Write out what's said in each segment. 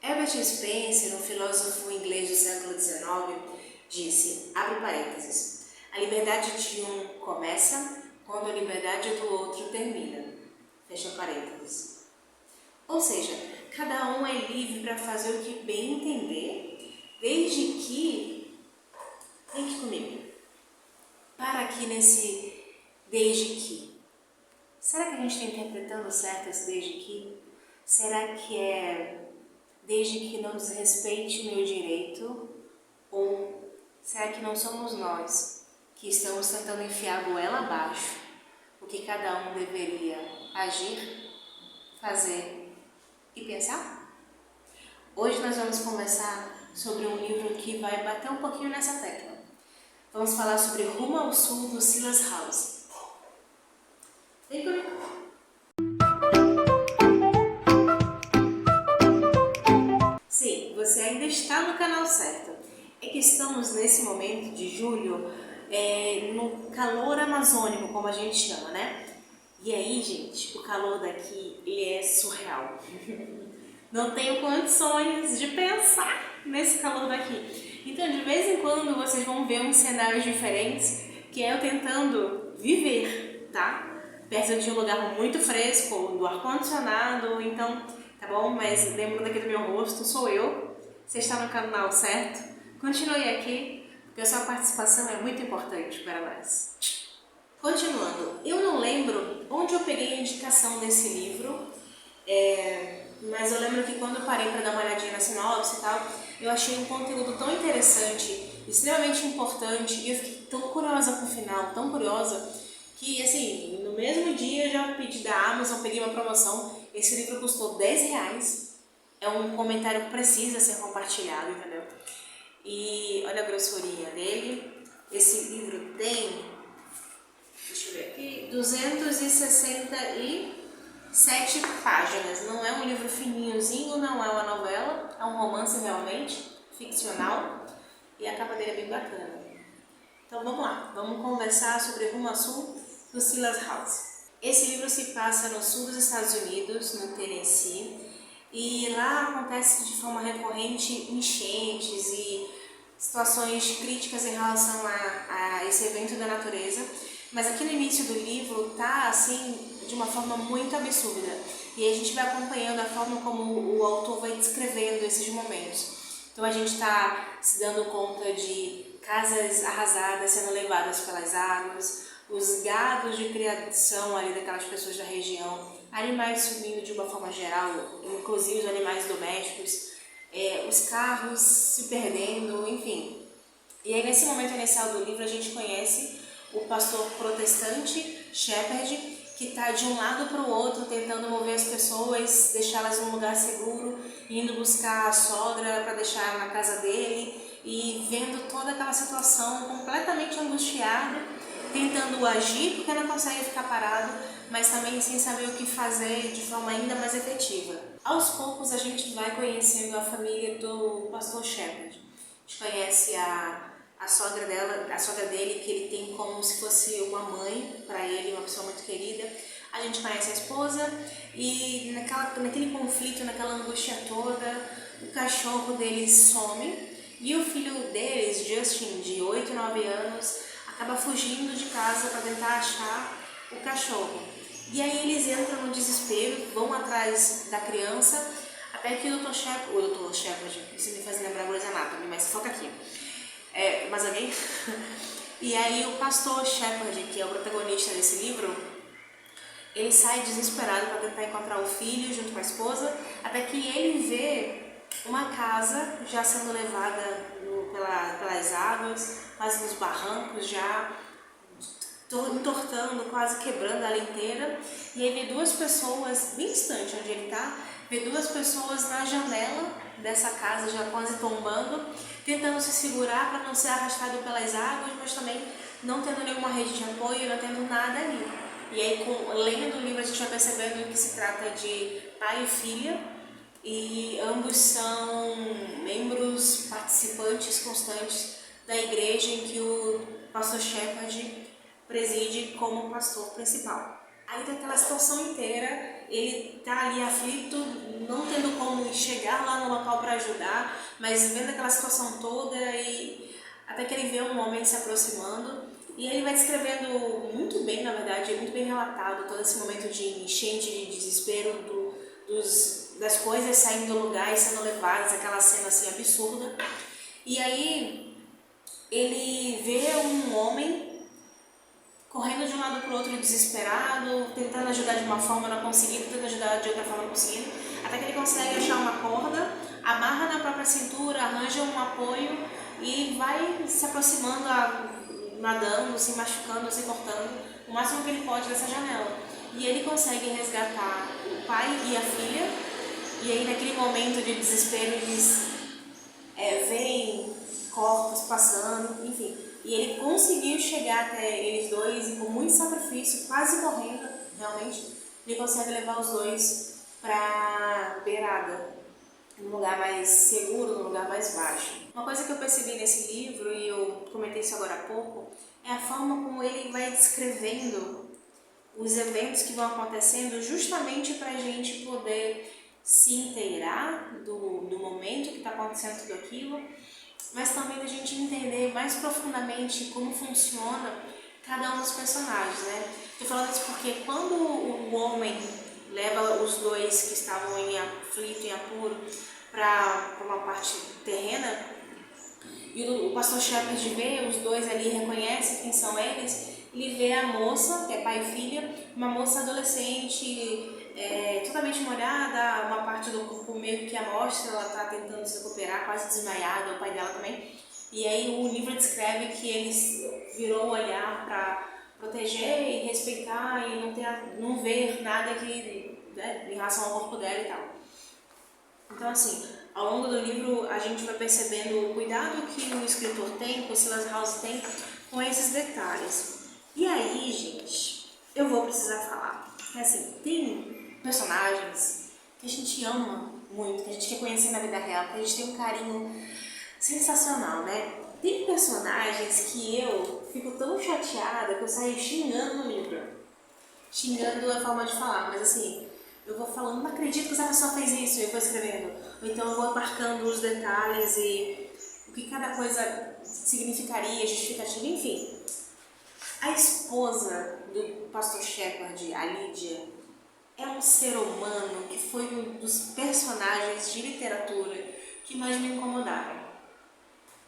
Herbert Spencer, um filósofo inglês do século XIX, disse, abre parênteses, a liberdade de um começa quando a liberdade do outro termina, fecha parênteses. Ou seja, cada um é livre para fazer o que bem entender, desde que, fique comigo, para aqui nesse desde que. Será que a gente está interpretando certo esse desde que? Será que é desde que não desrespeite o meu direito? Ou será que não somos nós que estamos tentando enfiar a goela abaixo o que cada um deveria agir, fazer e pensar? Hoje nós vamos conversar sobre um livro que vai bater um pouquinho nessa tecla. Vamos falar sobre Rumo ao Sul, do Silas House. Vem comigo! Sim, você ainda está no canal certo. É que estamos nesse momento de julho, no calor amazônico, como a gente chama, né? E aí, gente, o calor daqui, ele é surreal. Não tenho condições de pensar nesse calor daqui. Então, de vez em quando, vocês vão ver uns cenários diferentes, que é eu tentando viver, tá? Perto de um lugar muito fresco, do ar-condicionado, então, tá bom? Mas lembrando aqui do meu rosto, sou eu. Você está no canal certo? Continue aqui, porque a sua participação é muito importante para nós. Continuando, eu não lembro onde eu peguei a indicação desse livro, mas eu lembro que quando eu parei para dar uma olhadinha na sinopse e tal, eu achei um conteúdo tão interessante, extremamente importante, e eu fiquei tão curiosa com o final, tão curiosa, que assim, no mesmo dia eu já pedi da Amazon, peguei uma promoção, esse livro custou R$10, é um comentário que precisa ser compartilhado, entendeu? E olha a grossurinha dele, esse livro tem, deixa eu ver aqui, 267 páginas, não é um livro fininhozinho, não é uma novela, é um romance realmente, ficcional, e a capa dele é bem bacana. Então vamos lá, vamos conversar sobre Rumo ao Sul, do Silas House. Esse livro se passa no sul dos Estados Unidos, no Tennessee, e lá acontece de forma recorrente enchentes e situações críticas em relação a esse evento da natureza, mas aqui no início do livro tá assim de uma forma muito absurda, e aí a gente vai acompanhando a forma como o autor vai descrevendo esses momentos. Então a gente está se dando conta de casas arrasadas sendo levadas pelas águas, os gados de criação ali daquelas pessoas da região, animais sumindo de uma forma geral, inclusive os animais domésticos, os carros se perdendo, enfim. E aí nesse momento inicial do livro a gente conhece o pastor protestante Shepherd, que está de um lado para o outro tentando mover as pessoas, deixá-las num lugar seguro, indo buscar a sogra para deixar na casa dele e vendo toda aquela situação completamente angustiado, tentando agir porque não consegue ficar parado, mas também sem saber o que fazer de forma ainda mais efetiva. Aos poucos a gente vai conhecendo a família do pastor Shepherd. A gente conhece a sogra dele, que ele tem como se fosse uma mãe para ele, uma pessoa muito querida. A gente conhece a esposa e naquele conflito, naquela angústia toda, o cachorro deles some e o filho deles, Justin, de 8, 9 anos, acaba fugindo de casa para tentar achar o cachorro. E aí eles entram no desespero, vão atrás da criança, até que o Dr. Shepherd, isso me faz lembrar Grey's Anatomy, mas foca aqui. Mais alguém? E aí o pastor Shepherd, que é o protagonista desse livro, ele sai desesperado para tentar encontrar o filho junto com a esposa, até que ele vê uma casa já sendo levada pelas águas, quase nos barrancos, já entortando, quase quebrando ela inteira. E aí vê duas pessoas, bem distante onde ele está, vê duas pessoas na janela dessa casa já quase tombando, tentando se segurar para não ser arrastado pelas águas, mas também não tendo nenhuma rede de apoio, não tendo nada ali. E aí, lendo o livro, a gente vai percebendo que se trata de pai e filha, e ambos são membros participantes constantes da igreja em que o pastor Shepherd preside como pastor principal. Aí daquela situação inteira, ele tá ali aflito, não tendo como chegar lá no local para ajudar, mas vendo aquela situação toda e até que ele vê um homem se aproximando. E ele vai descrevendo muito bem, na verdade, muito bem relatado todo esse momento de enchente, de desespero, das coisas saindo do lugar e sendo levadas, aquela cena assim absurda. E aí ele vê um homem correndo de um lado para o outro desesperado, tentando ajudar de uma forma, não conseguindo, tentando ajudar de outra forma, não conseguindo, até que ele consegue achar uma corda, amarra na própria cintura, arranja um apoio e vai se aproximando, nadando, se machucando, se cortando, o máximo que ele pode dessa janela. E ele consegue resgatar o pai e a filha, e aí naquele momento de desespero eles veem corpos passando, enfim. E ele conseguiu chegar até eles dois e com muito sacrifício, quase morrendo, realmente, ele consegue levar os dois para beirada, num lugar mais seguro, num lugar mais baixo. Uma coisa que eu percebi nesse livro, e eu comentei isso agora há pouco, é a forma como ele vai descrevendo os eventos que vão acontecendo justamente para a gente poder se inteirar do momento que está acontecendo tudo aquilo, mas também da gente entender mais profundamente como funciona cada um dos personagens, né? Estou falando isso porque quando o homem leva os dois que estavam em aflito, em apuro, para uma parte terrena, e o pastor Shepard vê os dois ali, reconhece quem são eles, ele vê a moça, que é pai e filha, uma moça adolescente, totalmente molhada, uma parte do corpo meio que à mostra, ela está tentando se recuperar, quase desmaiada, o pai dela também. E aí o livro descreve que ele virou o olhar para proteger e respeitar e não ver nada que, né, em relação ao corpo dela e tal. Então, assim, ao longo do livro a gente vai percebendo o cuidado que o escritor tem, que o Silas House tem com esses detalhes. E aí, gente, eu vou precisar falar. Assim, tem personagens que a gente ama muito, que a gente quer conhecer na vida real, que a gente tem um carinho sensacional, né? Tem personagens que eu fico tão chateada que eu saio xingando no livro. Xingando a forma de falar, mas assim, eu vou falando, não acredito que essa pessoa fez isso, e eu vou escrevendo. Ou então eu vou marcando os detalhes e o que cada coisa significaria, justificativa, enfim. A esposa do pastor Shepard, a Lídia, é um ser humano que foi um dos personagens de literatura que mais me incomodaram.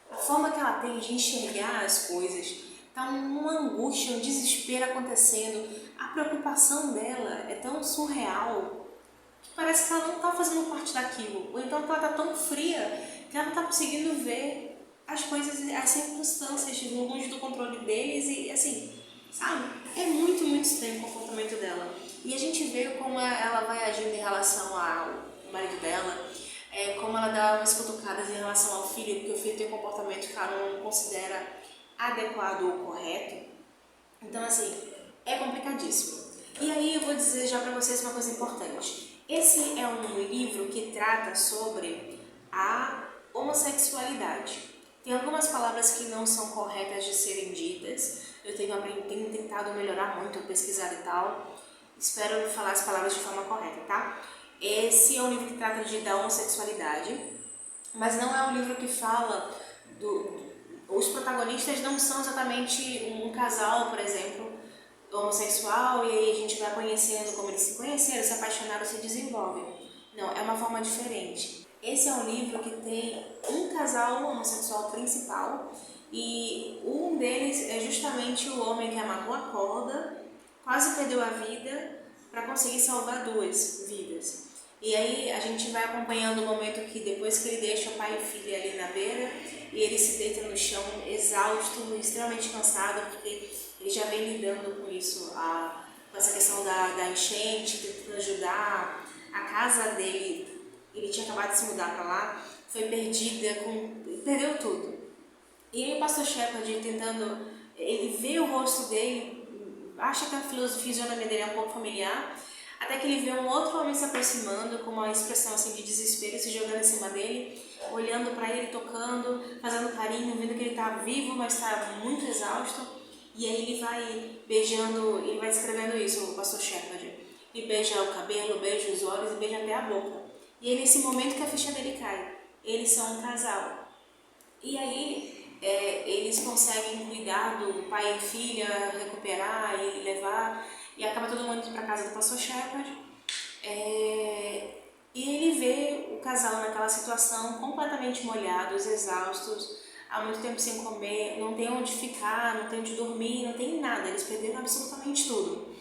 A forma que ela tem de enxergar as coisas, tá uma angústia, um desespero acontecendo. A preocupação dela é tão surreal que parece que ela não está fazendo parte daquilo. Ou então que ela está tão fria que ela não está conseguindo ver as coisas, as circunstâncias longe do controle deles e assim, sabe? É muito, muito estranho o comportamento dela. E a gente vê como ela vai agindo em relação ao marido dela, como ela dá umas cutucadas em relação ao filho, porque o filho tem um comportamento que ela não considera adequado ou correto. Então, assim, é complicadíssimo. E aí eu vou dizer já para vocês uma coisa importante. Esse é um livro que trata sobre a homossexualidade. Tem algumas palavras que não são corretas de serem ditas. Eu tenho tentado melhorar muito, pesquisar e tal. Espero falar as palavras de forma correta, tá? Esse é um livro que trata da homossexualidade, mas não é um livro que fala os protagonistas não são exatamente um casal, por exemplo, homossexual, e aí a gente vai conhecendo como eles se conheceram, se apaixonaram, se desenvolvem. Não, é uma forma diferente. Esse é um livro que tem um casal homossexual principal e um deles é justamente o homem que amarrou a corda, quase perdeu a vida para conseguir salvar duas vidas. E aí a gente vai acompanhando o momento que depois que ele deixa o pai e filha ali na beira e ele se deita no chão exausto, extremamente cansado, porque ele já vem lidando com isso, com essa questão da enchente, tentando ajudar. A casa dele, ele tinha acabado de se mudar para lá, foi perdida, perdeu tudo. E aí o pastor Shepard tentando, ele vê o rosto dele, acha que a fisionomia dele é um pouco familiar, até que ele vê um outro homem se aproximando com uma expressão assim de desespero, se jogando em cima dele, olhando para ele, tocando, fazendo carinho, vendo que ele está vivo, mas está muito exausto. E aí ele vai beijando, ele vai descrevendo isso, o pastor Shepard. Ele beija o cabelo, beija os olhos e beija até a boca. E é nesse momento que a ficha dele cai. Eles são um casal. E aí eles conseguem cuidar do pai e filha, recuperar e levar. E acaba todo mundo indo para casa do pastor Shepard. E ele vê o casal naquela situação, completamente molhados, exaustos, há muito tempo sem comer, não tem onde ficar, não tem onde dormir, não tem nada, eles perderam absolutamente tudo.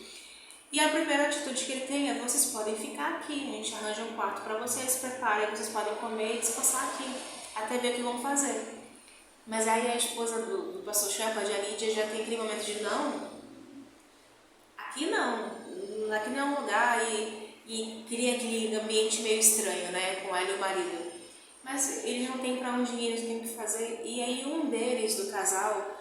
E a primeira atitude que ele tem é: vocês podem ficar aqui, a gente arranja um quarto para vocês, preparem, vocês podem comer e descansar aqui, até ver o que vão fazer. Mas aí a esposa do pastor Shepard, a Lídia, já tem aquele momento de: não, aqui não é um lugar, e cria aquele ambiente meio estranho, né, com ela e o marido. Mas eles não têm para onde ir, eles têm o que fazer. E aí um deles, do casal,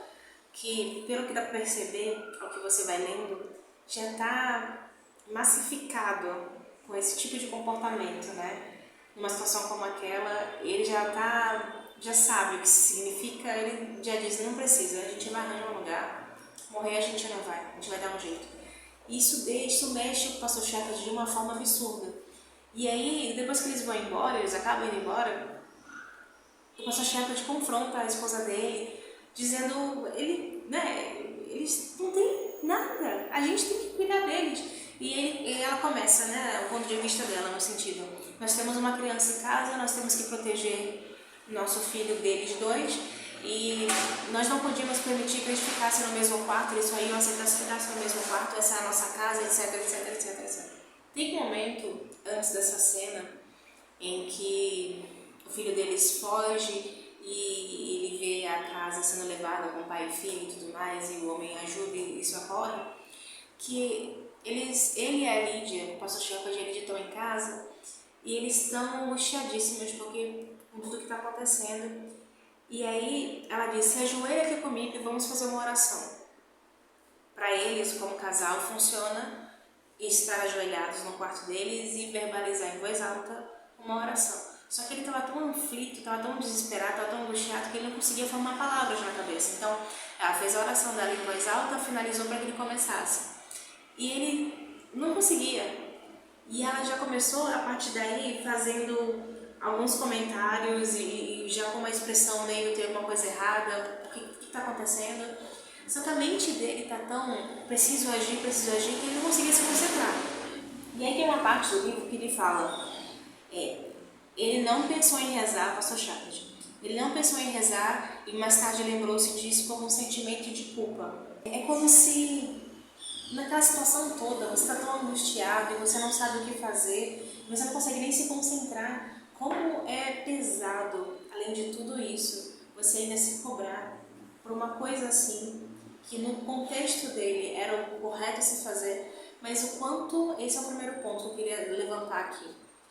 que pelo que dá para perceber, ao que você vai lendo, já está massificado com esse tipo de comportamento, né? Numa situação como aquela, ele já sabe o que isso significa, ele já diz: não precisa, a gente vai arranjar um lugar, morrer a gente não vai, a gente vai dar um jeito. Isso mexe com o pastor Shepard de uma forma absurda. E aí, depois que eles vão embora, eles acabam indo embora, o pastor Shepard confronta a esposa dele, dizendo: eles não têm nada, a gente tem que cuidar deles. E ela começa, né, o ponto de vista dela, no sentido: nós temos uma criança em casa, nós temos que proteger nosso filho deles dois, e nós não podíamos permitir que eles ficassem no mesmo quarto, eles só iam aceitar se ficassem no mesmo quarto, essa é a nossa casa, etc. Tem um momento, antes dessa cena, em que o filho deles foge e ele vê a casa sendo levada com o pai e filho e tudo mais, e o homem ajuda e isso ocorre, que ele e a Lídia, o pastor Shepard e a Lídia estão em casa e eles estão angustiadíssimos porque com tudo que está acontecendo. E aí ela diz: se ajoelha aqui comigo e vamos fazer uma oração. Para eles, como casal, funciona estar ajoelhados no quarto deles e verbalizar em voz alta uma oração. Só que ele estava tão aflito, estava tão desesperado, estava tão angustiado que ele não conseguia formar palavras na cabeça. Então ela fez a oração dela em voz alta, finalizou para que ele começasse. E ele não conseguia. E ela já começou, a partir daí, fazendo alguns comentários e já com uma expressão meio: tem alguma coisa errada, o que está acontecendo? Só que a mente dele está tão preciso agir, que ele não conseguia se concentrar. E aí tem uma parte do livro que ele fala: ele não pensou em rezar, pastor Shepard. Ele não pensou em rezar e mais tarde lembrou-se disso como um sentimento de culpa. É como se naquela situação toda você está tão angustiado e você não sabe o que fazer, você não consegue nem se concentrar. Como é pesado, além de tudo isso, você ainda se cobrar por uma coisa assim, que no contexto dele era o correto a se fazer, mas o quanto, esse é o primeiro ponto que eu queria levantar aqui,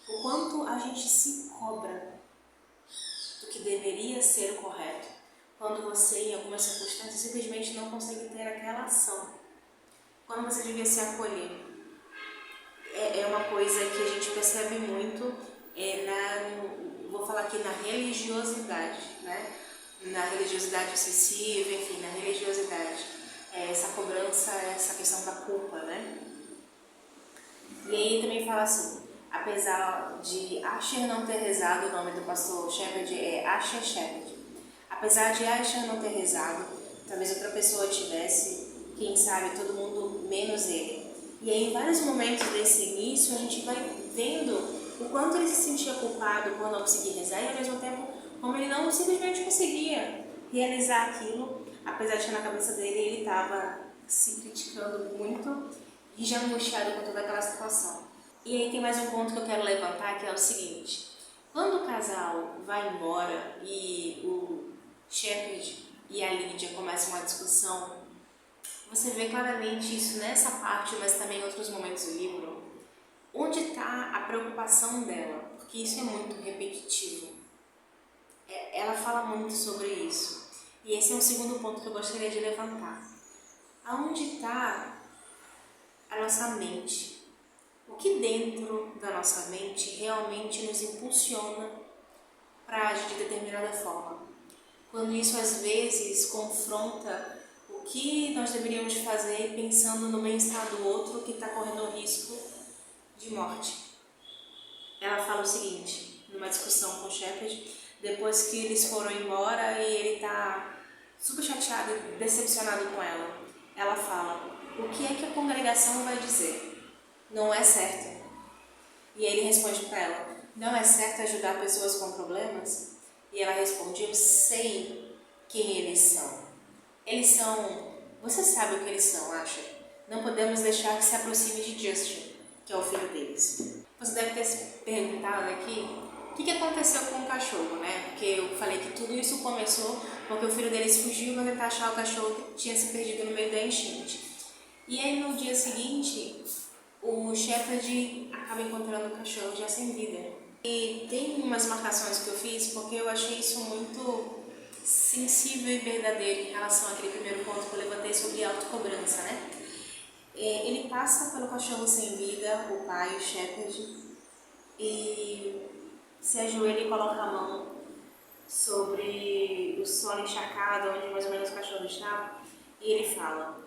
o quanto a gente se cobra do que deveria ser o correto, quando você, em algumas circunstâncias, simplesmente não consegue ter aquela ação, quando você devia se acolher. É uma coisa que a gente percebe muito, vou falar aqui, na religiosidade, né? Na religiosidade excessiva, enfim, na religiosidade. Essa cobrança, essa questão da culpa, né? E aí também fala assim: apesar de Asher não ter rezado, o nome do pastor Shepard é Asher Shepard. Apesar de Asher não ter rezado, talvez outra pessoa tivesse, quem sabe todo mundo menos ele. E aí, em vários momentos desse início, a gente vai vendo o quanto ele se sentia culpado por não conseguir rezar e, ao mesmo tempo, como ele não simplesmente conseguia realizar aquilo, apesar de que na cabeça dele ele estava se criticando muito e já angustiado com toda aquela situação. E aí tem mais um ponto que eu quero levantar, que é o seguinte: quando o casal vai embora e o Shepard e a Lídia começam uma discussão, você vê claramente isso nessa parte, mas também em outros momentos do livro, onde está a preocupação dela, porque isso é muito repetitivo. Ela fala muito sobre isso. E esse é um segundo ponto que eu gostaria de levantar. Aonde está a nossa mente? O que dentro da nossa mente realmente nos impulsiona para agir de determinada forma? Quando isso às vezes confronta o que nós deveríamos fazer pensando no bem-estar do outro que está correndo risco de morte. Ela fala o seguinte, numa discussão com o Shepard, depois que eles foram embora e ele está super chateado e decepcionado com ela. Ela fala, o que é que a congregação vai dizer? Não é certo. E aí ele responde para ela, não é certo ajudar pessoas com problemas? E ela responde, eu sei quem eles são. Eles são... Você sabe o que eles são, acha? Não podemos deixar que se aproxime de Justin, que é o filho deles. Você deve ter se perguntado aqui o que aconteceu com o cachorro, né? Porque eu falei que tudo isso começou porque o filho deles fugiu para tentar achar o cachorro que tinha se perdido no meio da enchente. E aí no dia seguinte, o Shepard acaba encontrando o cachorro já sem vida. E tem umas marcações que eu fiz porque eu achei isso muito sensível e verdadeiro em relação àquele primeiro ponto que eu levantei sobre autocobrança, né? Ele passa pelo cachorro sem vida, o pai, o Shepard, e se ajoelha e coloca a mão sobre o solo encharcado, onde mais ou menos o cachorro estava, e ele fala,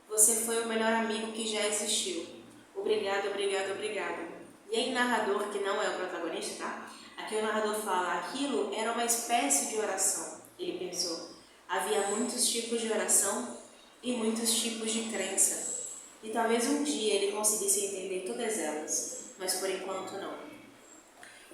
você foi o melhor amigo que já existiu. Obrigado, obrigado, obrigado. E aí o narrador, que não é o protagonista, tá? Aqui o narrador fala, aquilo era uma espécie de oração. Ele pensou, havia muitos tipos de oração e muitos tipos de crença. E talvez um dia ele conseguisse entender todas elas, mas por enquanto não.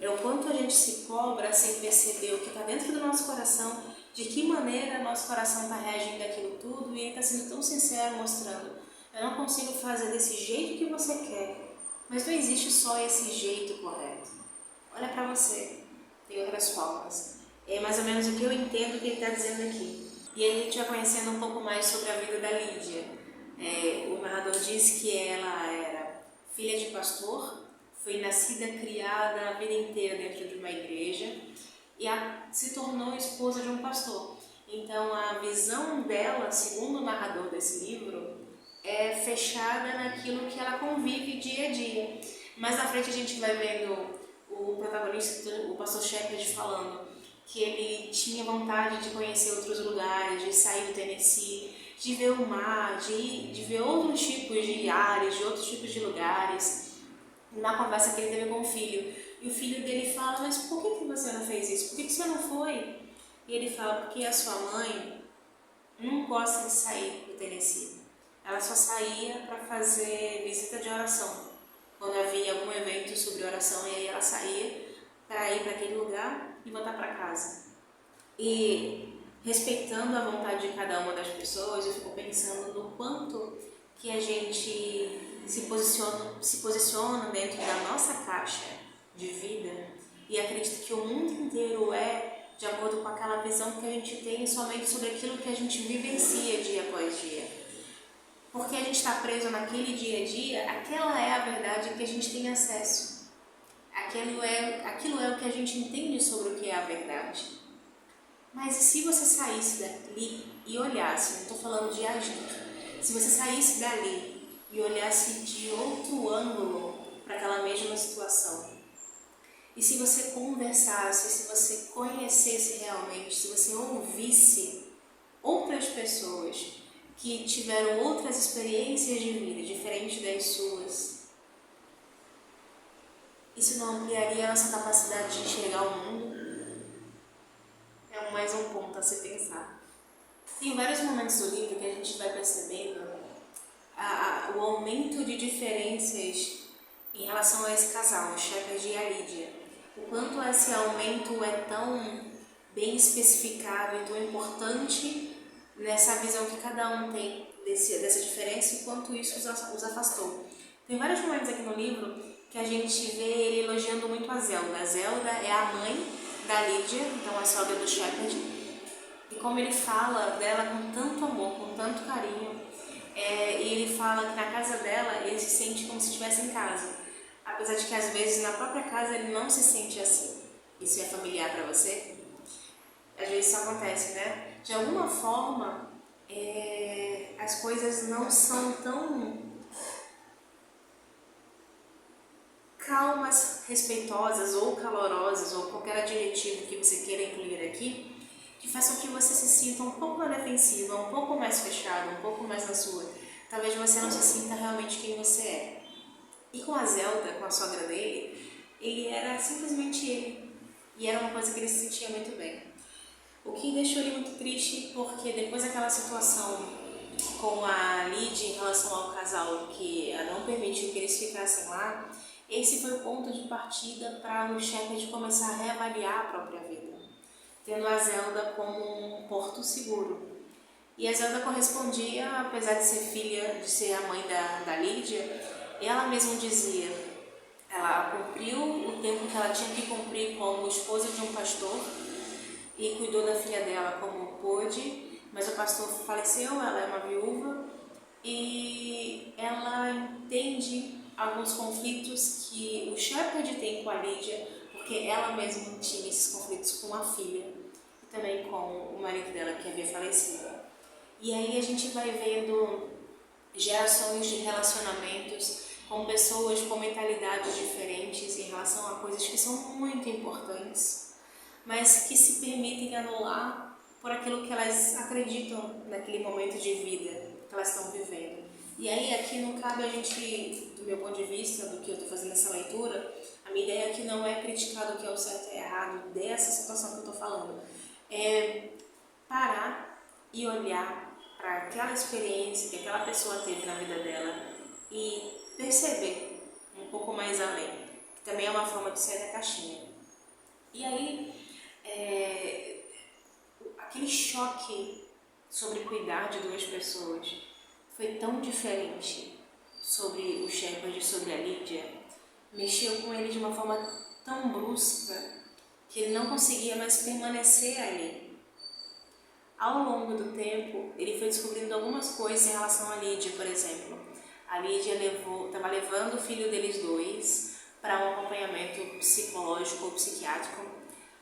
É o quanto a gente se cobra sem perceber o que está dentro do nosso coração, de que maneira nosso coração está reagindo àquilo tudo, e ele está sendo tão sincero, mostrando, eu não consigo fazer desse jeito que você quer, mas não existe só esse jeito correto. Olha para você, tem outras formas. É mais ou menos o que eu entendo que ele está dizendo aqui. E aí a gente vai conhecendo um pouco mais sobre a vida da Lídia. O narrador diz que ela era filha de pastor, foi nascida, criada a vida inteira dentro de uma igreja e se tornou esposa de um pastor. Então a visão dela, segundo o narrador desse livro, é fechada naquilo que ela convive dia a dia. Mais na frente a gente vai vendo o protagonista, o pastor Shepard, falando que ele tinha vontade de conhecer outros lugares, de sair do Tennessee, de ver o mar, de ver outros tipos de ares, de outros tipos de lugares, na conversa que ele teve com o filho. E o filho dele fala, mas por que você não fez isso? Por que você não foi? E ele fala, porque a sua mãe não gosta de sair do Tennessee. Ela só saía para fazer visita de oração, quando havia algum evento sobre oração, e aí ela saía para ir para aquele lugar e voltar para casa. E respeitando a vontade de cada uma das pessoas, eu fico pensando no quanto que a gente se posiciona dentro da nossa caixa de vida e acredita que o mundo inteiro é de acordo com aquela visão que a gente tem somente sobre aquilo que a gente vivencia dia após dia. Porque a gente está preso naquele dia a dia, aquela é a verdade que a gente tem acesso. Aquilo é o que a gente entende sobre o que é a verdade. Mas e se você saísse dali e olhasse, não estou falando de agir, se você saísse dali e olhasse de outro ângulo para aquela mesma situação, e se você conversasse, se você conhecesse realmente, se você ouvisse outras pessoas que tiveram outras experiências de vida diferentes das suas, isso não ampliaria a nossa capacidade de enxergar o mundo? É mais um ponto a se pensar. Tem vários momentos do livro que a gente vai percebendo o aumento de diferenças em relação a esse casal, o Shepard e a Lídia. O quanto esse aumento é tão bem especificado e tão importante nessa visão que cada um tem dessa diferença e quanto isso os afastou. Tem vários momentos aqui no livro que a gente vê ele elogiando muito a Zelda. A Zelda é a mãe da Lídia, então a sogra do Shepard, e como ele fala dela com tanto amor, com tanto carinho, e ele fala que na casa dela ele se sente como se estivesse em casa, apesar de que às vezes na própria casa ele não se sente assim. Isso é familiar para você? Às vezes isso acontece, né? De alguma forma, as coisas não são tão calmas, respeitosas ou calorosas, ou qualquer adjetivo que você queira incluir aqui, que faz com que você se sinta um pouco na defensiva, um pouco mais fechado, um pouco mais na sua. Talvez você não se sinta realmente quem você é. E com a Zelda, com a sogra dele, ele era simplesmente ele. E era uma coisa que ele se sentia muito bem. O que deixou ele muito triste, porque depois daquela situação com a Lid em relação ao casal, que não permitiu que eles ficassem lá, esse foi o ponto de partida para o Shepard começar a reavaliar a própria vida, tendo a Zelda como um porto seguro. E a Zelda correspondia, apesar de ser filha, de ser a mãe da Lídia, ela mesma dizia, ela cumpriu o tempo que ela tinha que cumprir como esposa de um pastor e cuidou da filha dela como pôde, mas o pastor faleceu, ela é uma viúva e ela entende alguns conflitos que o Shepard tem com a Lídia, porque ela mesma tinha esses conflitos com a filha e também com o marido dela que havia falecido. E aí a gente vai vendo gerações de relacionamentos com pessoas com mentalidades diferentes em relação a coisas que são muito importantes, mas que se permitem anular por aquilo que elas acreditam naquele momento de vida que elas estão vivendo. E aí aqui não cabe a gente, do meu ponto de vista, do que eu estou fazendo essa leitura, a minha ideia aqui não é criticar o que é o certo e errado dessa situação que eu estou falando, é parar e olhar para aquela experiência que aquela pessoa teve na vida dela e perceber um pouco mais além, que também é uma forma de sair da caixinha. E aí, aquele choque sobre cuidar de duas pessoas foi tão diferente sobre o Shepard e sobre a Lídia, mexeu com ele de uma forma tão brusca que ele não conseguia mais permanecer ali. Ao longo do tempo, ele foi descobrindo algumas coisas em relação a Lídia, por exemplo. A Lídia estava levando o filho deles dois para um acompanhamento psicológico ou psiquiátrico,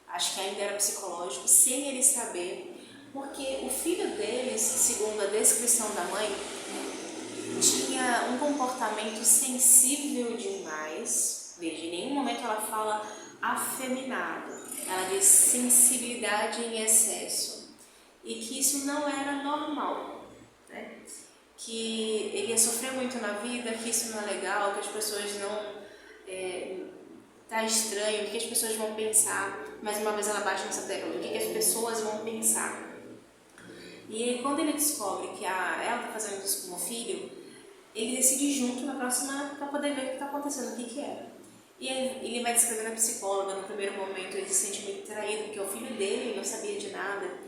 acho que ainda era psicológico, sem ele saber, porque o filho deles, segundo a descrição da mãe, tinha um comportamento sensível demais. Veja, em nenhum momento ela fala afeminado, ela diz sensibilidade em excesso. E que isso não era normal, né? Que ele ia sofrer muito na vida, que isso não é legal, que as pessoas não... tá estranho, o que as pessoas vão pensar. Mais uma vez ela bate nessa tecla, o que as pessoas vão pensar. E aí, quando ele descobre que ela está fazendo isso com o filho, ele decide ir junto na próxima para poder ver o que está acontecendo, o que era. E ele vai descrevendo a psicóloga. No primeiro momento ele se sente muito traído, porque o filho dele não sabia de nada.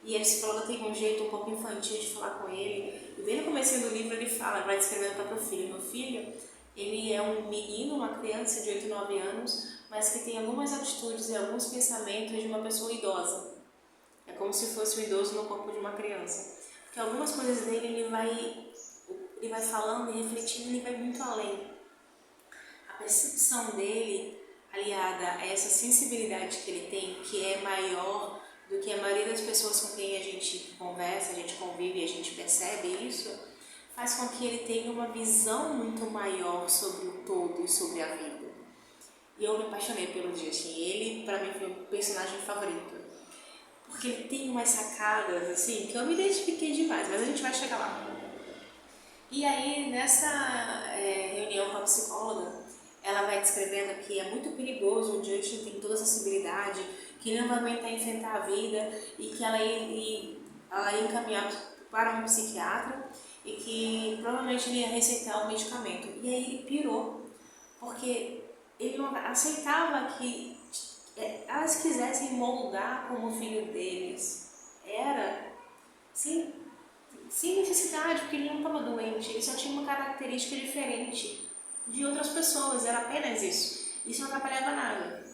E a psicóloga tem um jeito um pouco infantil de falar com ele. E bem no começo do livro ele fala, vai descrevendo para o próprio filho. Meu filho, ele é um menino, uma criança de 8, 9 anos, mas que tem algumas atitudes e alguns pensamentos de uma pessoa idosa. É como se fosse um idoso no corpo de uma criança. Porque algumas coisas dele ele vai falando e refletindo, ele vai muito além. A percepção dele, aliada a essa sensibilidade que ele tem, que é maior do que a maioria das pessoas com quem a gente conversa, a gente convive e a gente percebe isso, faz com que ele tenha uma visão muito maior sobre o todo e sobre a vida. E eu me apaixonei pelo Justin. Ele, para mim, foi o personagem favorito. Porque ele tem umas sacadas, assim, que eu me identifiquei demais, mas a gente vai chegar lá. E aí, nessa reunião com a psicóloga, ela vai descrevendo que é muito perigoso, o Justin tem toda essa sensibilidade, que ele não vai aguentar enfrentar a vida e que ela ia encaminhar para um psiquiatra e que provavelmente ele ia receitar um medicamento. E aí ele pirou, porque ele não aceitava que elas quisessem moldar como o filho deles era, sem necessidade, porque ele não estava doente, ele só tinha uma característica diferente de outras pessoas, era apenas isso. Isso não atrapalhava nada.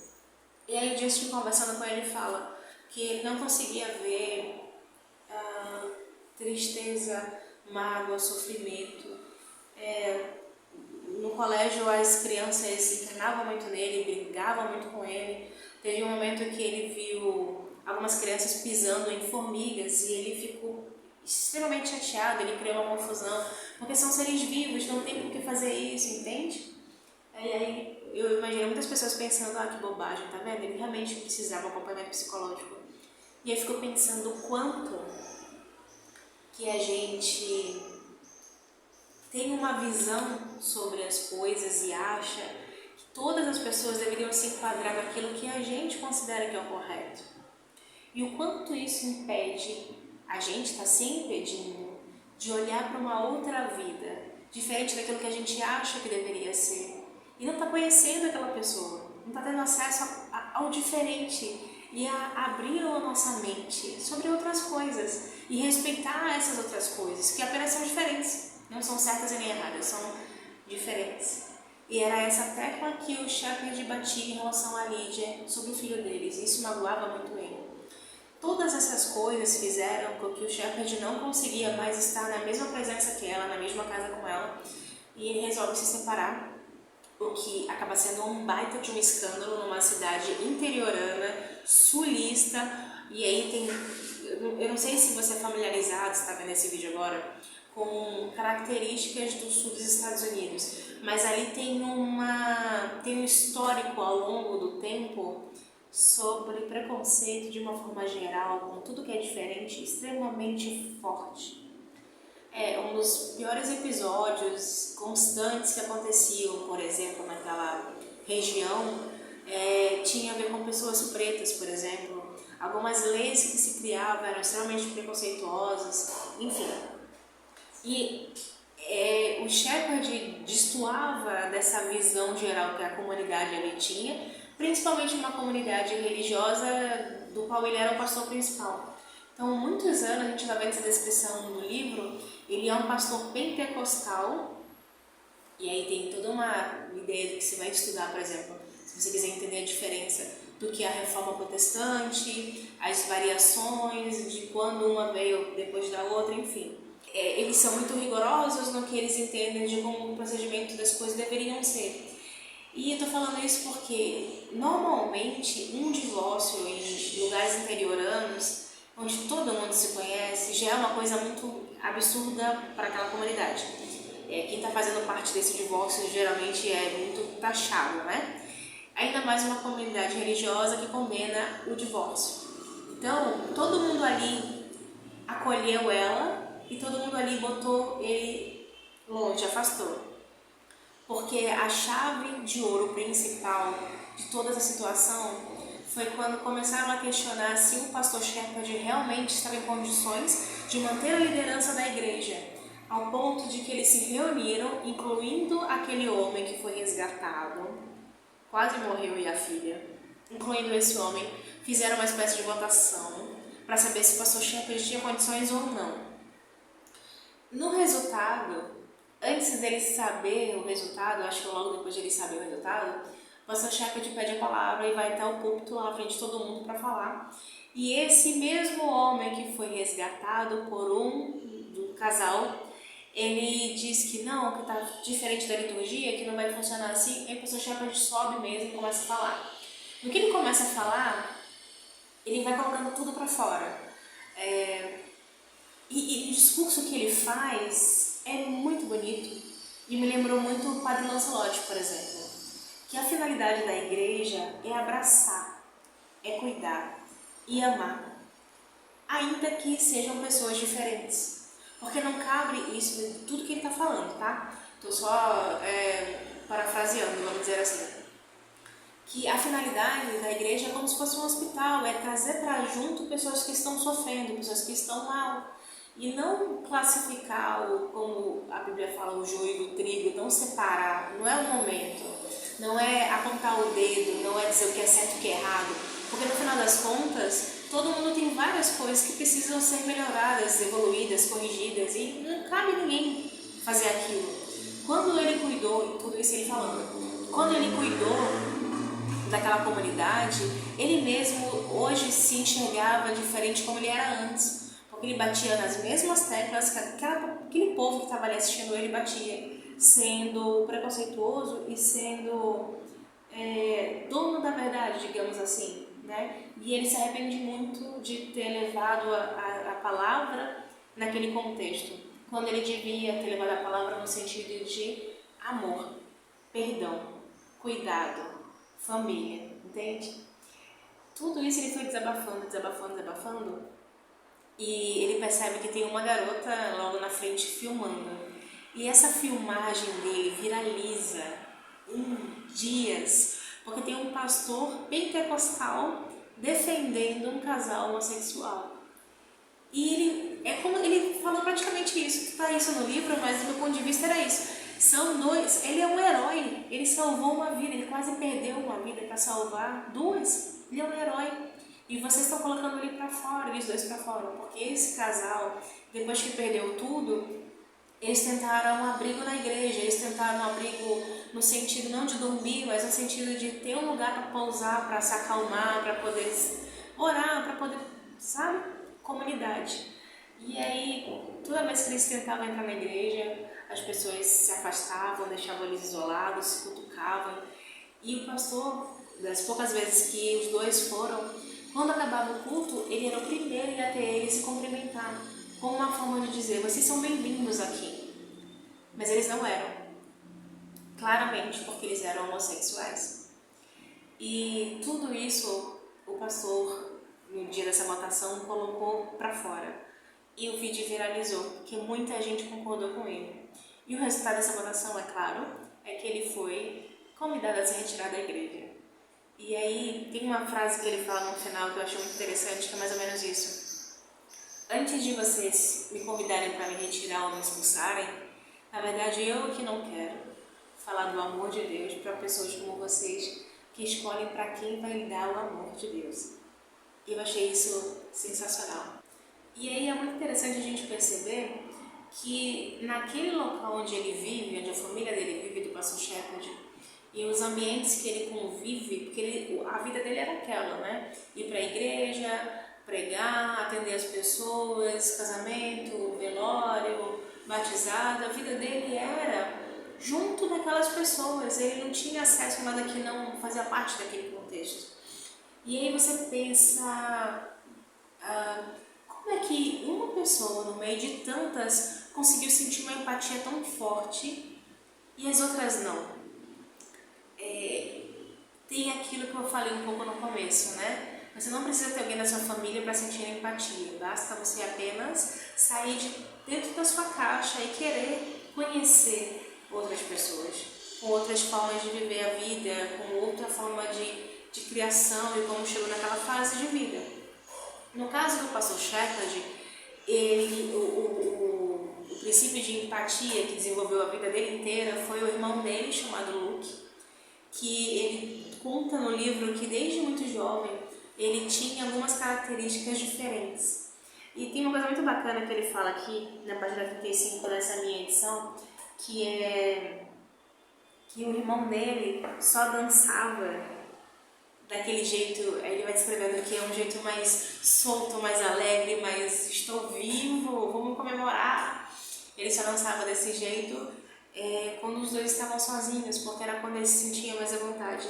E aí o Justin, conversando com ele, fala que ele não conseguia ver tristeza, mágoa, sofrimento. No colégio as crianças se internavam muito nele, brigavam muito com ele. Teve um momento que ele viu algumas crianças pisando em formigas e ele ficou extremamente chateado, ele criou uma confusão, porque são seres vivos, não tem por que fazer isso, entende? E aí eu imaginei muitas pessoas pensando, que bobagem, tá vendo? Ele realmente precisava de acompanhamento psicológico. E eu fico pensando o quanto que a gente tem uma visão sobre as coisas e acha que todas as pessoas deveriam se enquadrar naquilo que a gente considera que é o correto. E o quanto isso impede, a gente está se impedindo de olhar para uma outra vida, diferente daquilo que a gente acha que deveria ser. E não está conhecendo aquela pessoa, não está tendo acesso ao diferente e a abrir a nossa mente sobre outras coisas e respeitar essas outras coisas, que apenas são diferentes, não são certas e nem erradas, são diferentes. E era essa tecla que o Shepard batia em relação a Lídia sobre o filho deles, e isso magoava muito ele. Todas essas coisas fizeram com que o Shepard não conseguia mais estar na mesma presença que ela, na mesma casa com ela, e ele resolve se separar, o que acaba sendo um baita de um escândalo numa cidade interiorana, sulista, e aí tem, eu não sei se você é familiarizado, você está vendo esse vídeo agora, com características do sul dos Estados Unidos, mas ali tem um histórico ao longo do tempo sobre preconceito de uma forma geral, com tudo que é diferente, extremamente forte. Um dos piores episódios constantes que aconteciam, por exemplo, naquela região, tinha a ver com pessoas pretas, por exemplo. Algumas leis que se criavam eram extremamente preconceituosas, enfim. E o Shepard destoava dessa visão geral que a comunidade ali tinha, principalmente uma comunidade religiosa do qual ele era o pastor principal. Então, muitos anos, a gente vai ver essa descrição no livro, ele é um pastor pentecostal, e aí tem toda uma ideia que você vai estudar, por exemplo, se você quiser entender a diferença do que é a reforma protestante, as variações de quando uma veio depois da outra, enfim. Eles são muito rigorosos no que eles entendem de como o procedimento das coisas deveriam ser. E eu tô falando isso porque, normalmente, um divórcio em lugares interioranos, onde todo mundo se conhece, já é uma coisa muito absurda para aquela comunidade. Quem está fazendo parte desse divórcio geralmente é muito taxado, né? Ainda mais uma comunidade religiosa que condena o divórcio. Então, todo mundo ali acolheu ela e todo mundo ali botou ele longe, afastou. Porque a chave de ouro principal de toda essa situação foi quando começaram a questionar se o pastor Shepard realmente estava em condições de manter a liderança da igreja, ao ponto de que eles se reuniram, incluindo aquele homem que foi resgatado, quase morreu, e a filha, incluindo esse homem, fizeram uma espécie de votação para saber se o pastor Shepard tinha condições ou não. No resultado, antes dele saber o resultado, acho que logo depois de ele saber o resultado, o pastor Shepard pede a palavra e vai até o púlpito lá na frente de todo mundo para falar. E esse mesmo homem que foi resgatado por do casal, ele diz que não, que está diferente da liturgia, que não vai funcionar assim. Aí o pastor Shepard sobe mesmo e começa a falar. No que ele começa a falar, ele vai colocando tudo para fora. E o discurso que ele faz é muito bonito e me lembrou muito o Padre Lancelotti, por exemplo, que a finalidade da igreja é abraçar, é cuidar e amar, ainda que sejam pessoas diferentes, porque não cabe isso de tudo que ele está falando, tá? Estou só parafraseando, vamos dizer assim, que a finalidade da igreja é como se fosse um hospital, é trazer para junto pessoas que estão sofrendo, pessoas que estão mal, e não classificar, como a Bíblia fala, o joio do trigo, não separar, não é o momento, não é apontar o dedo, não é dizer o que é certo e o que é errado, porque no final das contas, todo mundo tem várias coisas que precisam ser melhoradas, evoluídas, corrigidas, e não cabe ninguém fazer aquilo. Quando ele cuidou, tudo isso ele falando, quando ele cuidou daquela comunidade, ele mesmo hoje se enxergava diferente como ele era antes. Porque ele batia nas mesmas teclas que aquele povo que estava ali assistindo ele batia, sendo preconceituoso e sendo dono da verdade, digamos assim, né? E ele se arrepende muito de ter levado a palavra naquele contexto, quando ele devia ter levado a palavra no sentido de amor, perdão, cuidado, família, entende? tudo isso ele foi desabafando, e ele percebe que tem uma garota logo na frente filmando. E essa filmagem dele viraliza em dias, porque tem um pastor pentecostal defendendo um casal homossexual. E ele falou praticamente isso. Está isso no livro, mas do meu ponto de vista era isso. São dois, ele é um herói, ele salvou uma vida, ele quase perdeu uma vida para salvar duas. Ele é um herói. E vocês estão colocando ele para fora, eles dois para fora, porque esse casal, depois que perdeu tudo, eles tentaram um abrigo na igreja, eles tentaram um abrigo no sentido não de dormir, mas no sentido de ter um lugar para pousar, para se acalmar, para poder orar, para poder, sabe, comunidade. E aí, toda vez que eles tentavam entrar na igreja, as pessoas se afastavam, deixavam eles isolados, se cutucavam. E o pastor, das poucas vezes que os dois foram, quando acabava o culto, ele era o primeiro a ir até eles se cumprimentar, como uma forma de dizer, vocês são bem-vindos aqui. Mas eles não eram, claramente porque eles eram homossexuais. E tudo isso o pastor, no dia dessa votação, colocou para fora. E o vídeo viralizou, porque muita gente concordou com ele. E o resultado dessa votação, é claro, é que ele foi convidado a se retirar da igreja. E aí tem uma frase que ele fala no final que eu acho muito interessante, que é mais ou menos isso. Antes de vocês me convidarem para me retirar ou me expulsarem, na verdade eu que não quero falar do amor de Deus para pessoas como vocês que escolhem para quem vai lhe dar o amor de Deus. E eu achei isso sensacional. E aí é muito interessante a gente perceber que naquele local onde ele vive, onde a família dele vive, do pastor Shepherd, e os ambientes que ele convive, porque a vida dele era aquela, né? Ir para a igreja, pregar, atender as pessoas, casamento, velório, batizado, a vida dele era junto daquelas pessoas, ele não tinha acesso a nada que não fazia parte daquele contexto. E aí você pensa, como é que uma pessoa no meio de tantas conseguiu sentir uma empatia tão forte e as outras não? Tem aquilo que eu falei um pouco no começo, né? Você não precisa ter alguém da sua família para sentir empatia, basta você apenas sair de dentro da sua caixa e querer conhecer outras pessoas, com outras formas de viver a vida, com outra forma de criação e como chegou naquela fase de vida. No caso do pastor Shepherd, o princípio de empatia que desenvolveu a vida dele inteira foi o irmão dele, chamado Luke, que ele conta no livro que desde muito jovem ele tinha algumas características diferentes. E tem uma coisa muito bacana que ele fala aqui, na página 35 dessa minha edição, que é que o irmão dele só dançava daquele jeito, ele vai descrevendo que é um jeito mais solto, mais alegre, mais estou vivo, vamos comemorar. Ele só dançava desse jeito quando os dois estavam sozinhos, porque era quando ele se sentia mais à vontade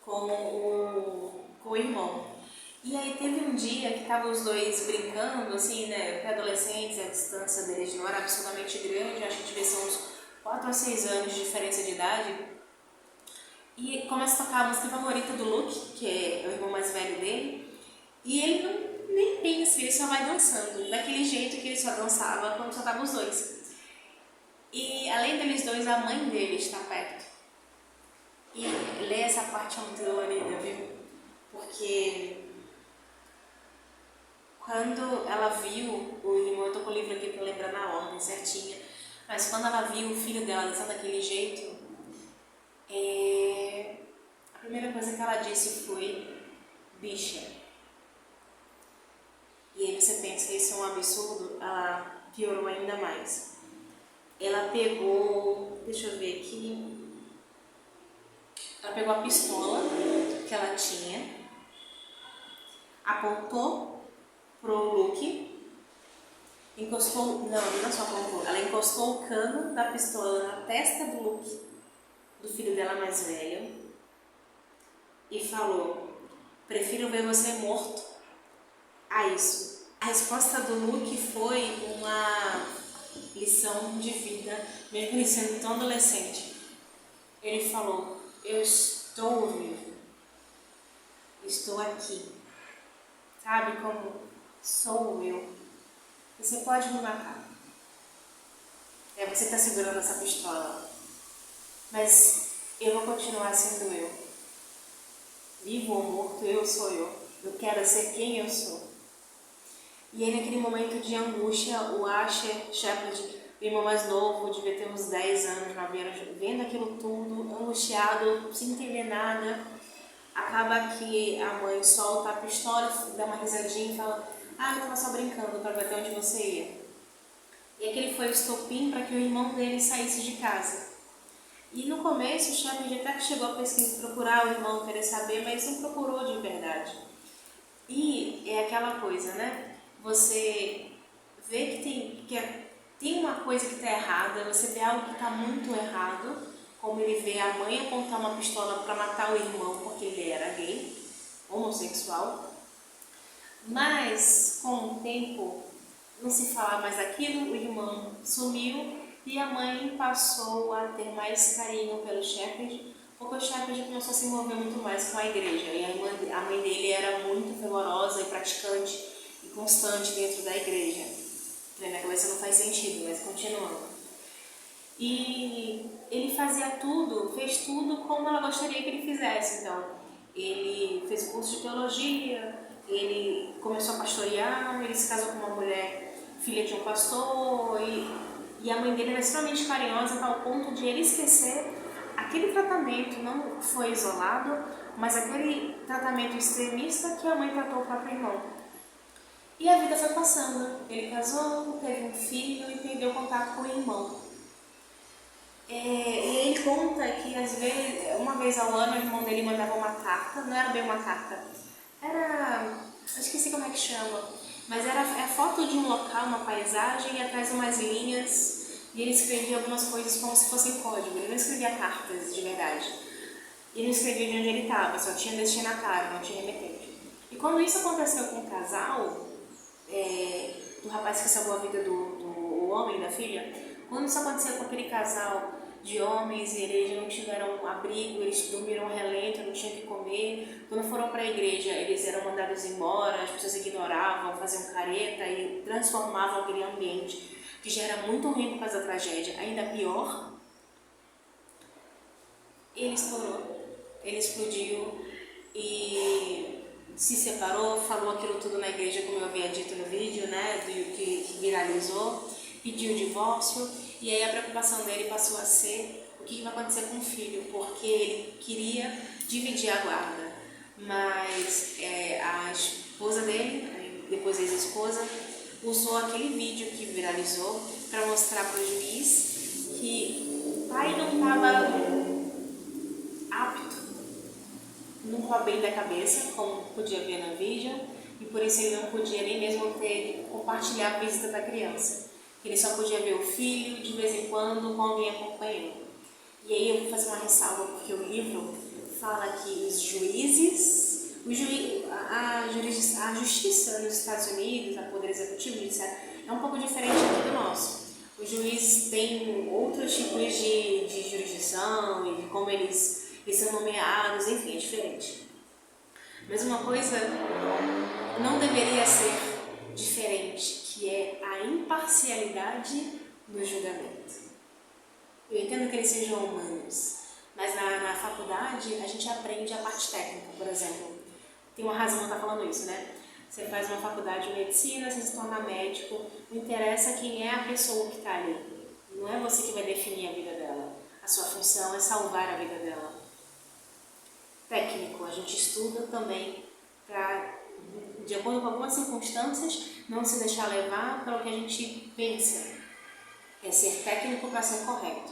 com o irmão. E aí teve um dia que estavam os dois brincando, assim, né, pré-adolescentes, a distância deles não era absolutamente grande, acho que devia ser uns 4 a 6 anos de diferença de idade. E começa a tocar a música favorita do Luke, que é o irmão mais velho dele, e ele nem pensa, ele só vai dançando, daquele jeito que ele só dançava quando só estavam os dois. E além deles dois, a mãe dele está perto. E ler essa parte é muito dolorida, viu? Porque quando ela viu o irmão, eu tô com o livro aqui para lembrar na ordem certinha, mas quando ela viu o filho dela dançando daquele jeito, a primeira coisa que ela disse foi: bicha. E aí você pensa que isso é um absurdo, ela piorou ainda mais. Ela pegou, deixa eu ver aqui, ela pegou a pistola que ela tinha, apontou pro Luke, encostou, não só apontou, ela encostou o cano da pistola na testa do Luke, do filho dela mais velho, e falou: prefiro ver você morto a isso. A resposta do Luke foi uma lição de vida, mesmo ele sendo tão adolescente. Ele falou: eu estou vivo, estou aqui, sabe? Como sou eu. Você pode me matar. Você está segurando essa pistola. Mas eu vou continuar sendo eu. Vivo ou morto, eu sou eu. Eu quero ser quem eu sou. E aí, naquele momento de angústia, o Asher Shepherd, o irmão mais novo, devia ter uns 10 anos, vendo aquilo tudo, angustiado, sem entender nada, acaba que a mãe solta a pistola, dá uma risadinha e fala: eu estava só brincando para ver até onde você ia. E aquele foi o estopim para que o irmão dele saísse de casa. E no começo, o Shepherd até chegou a pesquisar, procurar o irmão, querer saber, mas não procurou de verdade. E é aquela coisa, né? Você vê que tem uma coisa que está errada, você vê algo que está muito errado, como ele vê a mãe apontar uma pistola para matar o irmão porque ele era gay, homossexual. Mas, com o tempo, não se fala mais daquilo, o irmão sumiu e a mãe passou a ter mais carinho pelo Shepherd, porque o Shepherd começou a se envolver muito mais com a igreja. E a mãe dele era muito fervorosa e praticante e constante dentro da igreja. Na minha cabeça não faz sentido, mas continuando. E ele fez tudo como ela gostaria que ele fizesse. Então, ele fez o curso de teologia, ele começou a pastorear, ele se casou com uma mulher, filha de um pastor, e a mãe dele era extremamente carinhosa, a tal ponto de ele esquecer aquele tratamento. Não foi isolado, mas aquele tratamento extremista que a mãe tratou o próprio irmão. E a vida foi passando. Ele casou, teve um filho e perdeu contato com o irmão. E ele conta que às vezes, uma vez ao ano, o irmão dele mandava uma carta. Não era bem uma carta, eu esqueci como é que chama, mas era a foto de um local, uma paisagem, e atrás umas linhas, e ele escrevia algumas coisas como se fossem código. Ele não escrevia cartas de verdade. Ele não escrevia de onde ele estava, só tinha destinatário, não tinha remetente. E quando isso aconteceu com o casal, do rapaz que salvou a vida do homem, da filha, quando isso aconteceu com aquele casal de homens e eles não tiveram abrigo, eles dormiram relento, não tinham o que comer, quando foram para a igreja eles eram mandados embora, as pessoas ignoravam, faziam careta e transformavam aquele ambiente que já era muito ruim por causa da tragédia, ainda pior. Ele estourou, ele explodiu e se separou, falou aquilo tudo na igreja, como eu havia dito no vídeo, né, que viralizou, pediu divórcio, e aí a preocupação dele passou a ser o que vai acontecer com o filho, porque ele queria dividir a guarda, mas a esposa dele, depois a ex-esposa, usou aquele vídeo que viralizou para mostrar para o juiz que o pai não estava apto, não estava bem da cabeça, como podia ver no vídeo, e por isso ele não podia nem mesmo compartilhar a visita da criança. Ele só podia ver o filho de vez em quando com alguém acompanhando. E aí eu vou fazer uma ressalva, porque o livro fala que os juízes, a justiça nos Estados Unidos, a poder executivo, é um pouco diferente aqui do nosso. Os juízes têm outros tipos de jurisdição e de como eles são nomeados, enfim, é diferente. Mas uma coisa não deveria ser diferente, que é a imparcialidade no julgamento. Eu entendo que eles sejam humanos, mas na faculdade a gente aprende a parte técnica, por exemplo. Tem uma razão para estar falando isso, né? Você faz uma faculdade de medicina, você se torna médico, não interessa quem é a pessoa que está ali. Não é você que vai definir a vida dela. A sua função é salvar a vida dela. Técnico, a gente estuda também para, de acordo com algumas circunstâncias, não se deixar levar pelo que a gente pensa. É ser técnico para ser correto.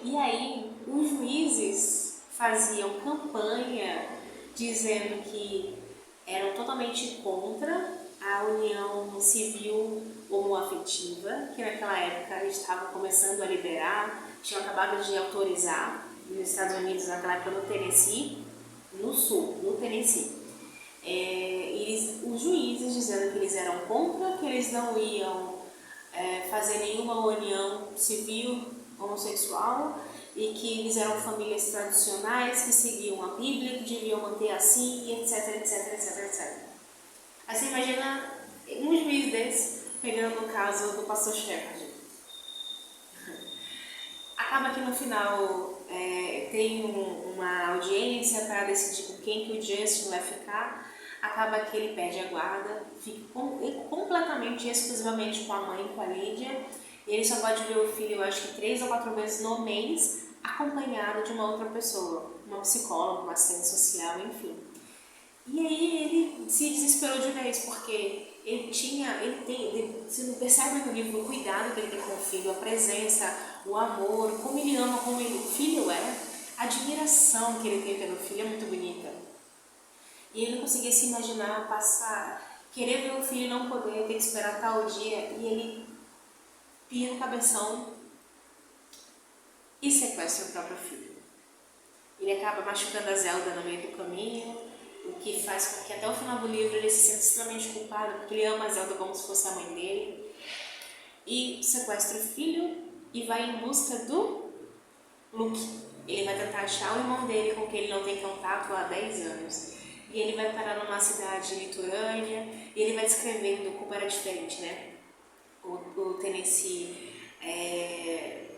E aí, os juízes faziam campanha dizendo que eram totalmente contra a união civil homoafetiva, que naquela época estavam começando a liberar, tinham acabado de autorizar nos Estados Unidos, naquela época no Tennessee, no sul, no Tennessee. Os juízes dizendo que eles eram contra, que eles não iam fazer nenhuma união civil homossexual e que eles eram famílias tradicionais que seguiam a Bíblia, que deviam manter assim, e etc, etc, etc, etc. Aí você imagina um juiz desse pegando o caso do pastor Shepard. Acaba que no final tem uma audiência para decidir com quem que o Justin vai ficar. Acaba que ele perde a guarda, fica completamente, exclusivamente com a mãe, com a Lídia. E ele só pode ver o filho, eu acho que 3 ou 4 vezes no mês, acompanhado de uma outra pessoa, uma psicóloga, uma assistente social, enfim. E aí ele se desesperou de vez, porque você percebe no livro o cuidado que ele tem com o filho, a presença, o amor, como ele ama, como o filho é, a admiração que ele tem pelo filho é muito bonita. E ele não conseguia se imaginar querer ver o filho e não poder, ter que esperar tal dia, e ele pia no cabeção e sequestra o próprio filho. Ele acaba machucando a Zelda no meio do caminho, o que faz com que até o final do livro ele se sinta extremamente culpado, porque ele ama a Zelda como se fosse a mãe dele, e sequestra o filho e vai em busca do Luke. Ele vai tentar achar o irmão dele com quem ele não tem contato há 10 anos. E ele vai parar numa cidade litorânea e ele vai descrevendo como era diferente, né? O Tennessee,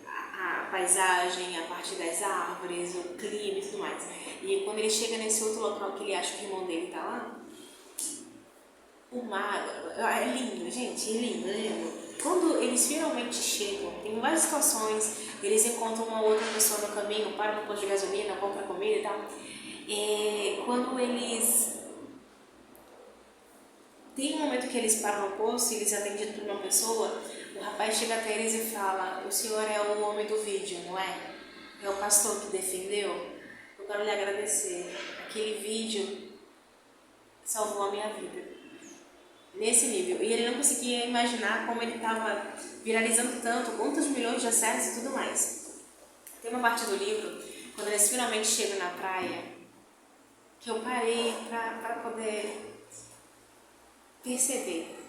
a paisagem, a parte das árvores, o clima e tudo mais. E quando ele chega nesse outro local que ele acha que o irmão dele tá lá, o mar é lindo, gente, é lindo, é lindo. Quando eles finalmente chegam, tem várias situações, eles encontram uma outra pessoa no caminho, param no posto de gasolina, compram comida e tal. Quando eles... Tem um momento que eles param no posto e eles atendem por uma pessoa, o rapaz chega até eles e fala: o senhor é o homem do vídeo, não é? É o pastor que defendeu? Eu quero lhe agradecer. Aquele vídeo salvou a minha vida. Nesse nível. E ele não conseguia imaginar como ele estava viralizando tanto, quantos milhões de acessos e tudo mais. Tem uma parte do livro, quando eles finalmente chegam na praia, que eu parei para poder perceber.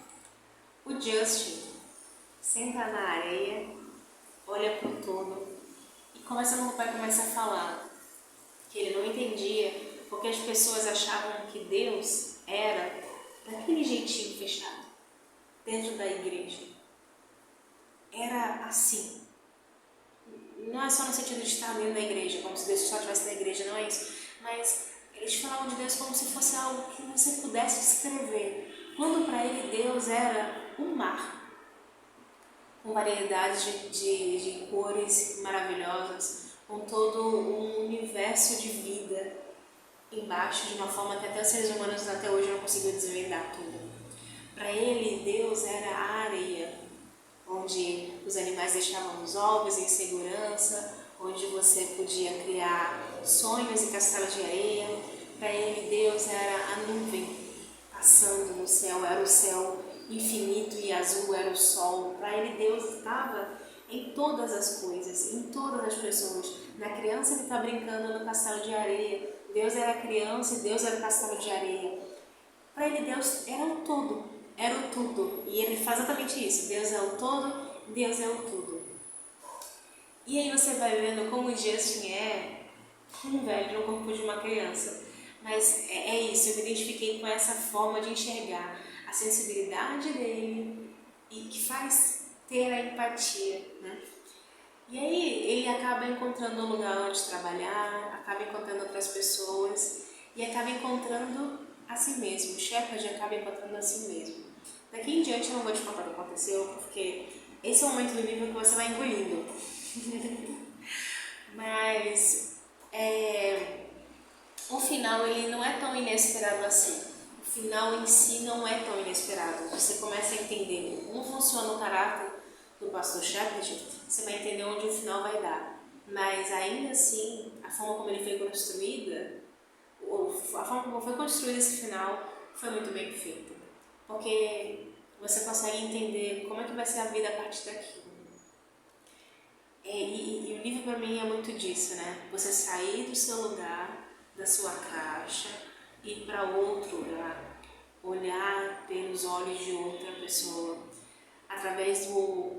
O Justin senta na areia, olha para o todo e o pai começa a falar que ele não entendia porque as pessoas achavam que Deus era daquele jeitinho fechado, dentro da igreja. Era assim. Não é só no sentido de estar dentro da igreja, como se Deus só estivesse na igreja, não é isso. Mas eles falavam de Deus como se fosse algo que você pudesse descrever. Quando para ele Deus era um mar, com variedades de cores maravilhosas, com todo um universo de vida embaixo, de uma forma que até os seres humanos até hoje não conseguiram desvendar tudo. Para ele, Deus era a areia, onde os animais deixavam os ovos em segurança, onde você podia criar sonhos e castelos de areia. Para ele, Deus era a nuvem passando no céu, era o céu infinito e azul, era o sol. Para ele, Deus estava em todas as coisas, em todas as pessoas. Na criança que está brincando no castelo de areia, Deus era a criança e Deus era o castelo de areia. Para ele, Deus era o todo, era o tudo. E ele faz exatamente isso. Deus é o todo, Deus é o tudo. E aí você vai vendo como Justin é um velho no corpo de uma criança. Mas é isso, eu me identifiquei com essa forma de enxergar a sensibilidade dele e que faz ter a empatia, né? E aí ele acaba encontrando um lugar onde trabalhar, acaba encontrando outras pessoas e acaba encontrando a si mesmo. O Shepard acaba encontrando a si mesmo. Daqui em diante eu não vou te contar o que aconteceu, porque esse é o momento do livro que você vai engolindo. Mas o final ele não é tão inesperado assim. O final em si não é tão inesperado. Você começa a entender como funciona o caráter do pastor Shepard, você vai entender onde o final vai dar. Mas ainda assim, a forma como ele foi construída, a forma como foi construído esse final foi muito bem feita. Porque você consegue entender como é que vai ser a vida a partir daquilo. E o livro para mim é muito disso, né? Você sair do seu lugar, da sua caixa, ir para outro lugar, olhar pelos olhos de outra pessoa, através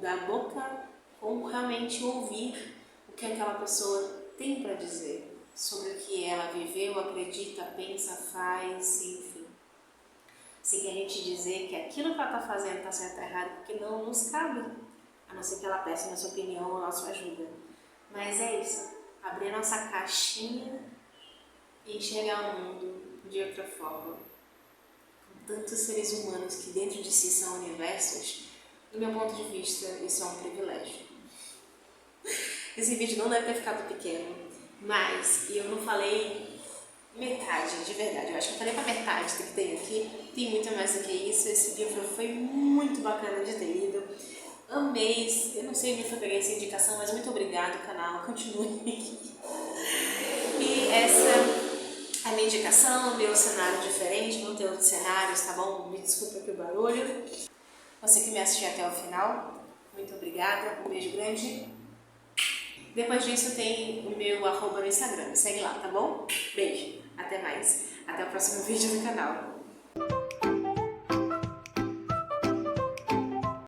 da boca, como realmente ouvir o que aquela pessoa tem para dizer sobre o que ela viveu, acredita, pensa, faz, enfim. sem a gente dizer que aquilo que ela está fazendo está certo ou errado, porque não nos cabe, a não ser que ela peça a nossa opinião ou a nossa ajuda. Mas é isso, abrir a nossa caixinha e enxergar o mundo de outra forma. Com tantos seres humanos que dentro de si são universos, do meu ponto de vista, isso é um privilégio. Esse vídeo não deve ter ficado pequeno, mas eu não falei metade, de verdade. Eu acho que eu falei pra metade do que tem aqui. Tem muito mais do que isso. Esse livro foi muito bacana de ter lido. Amei. Eu não sei onde eu peguei essa indicação, mas muito obrigado, canal. Continue aqui. E essa é a minha indicação, meu cenário diferente. Vão ter outros cenários, tá bom? Me desculpa aqui o barulho. Você que me assistiu até o final, muito obrigada. Um beijo grande. Depois disso tem o meu @ no Instagram. Me segue lá, tá bom? Beijo. Até mais. Até o próximo vídeo do canal.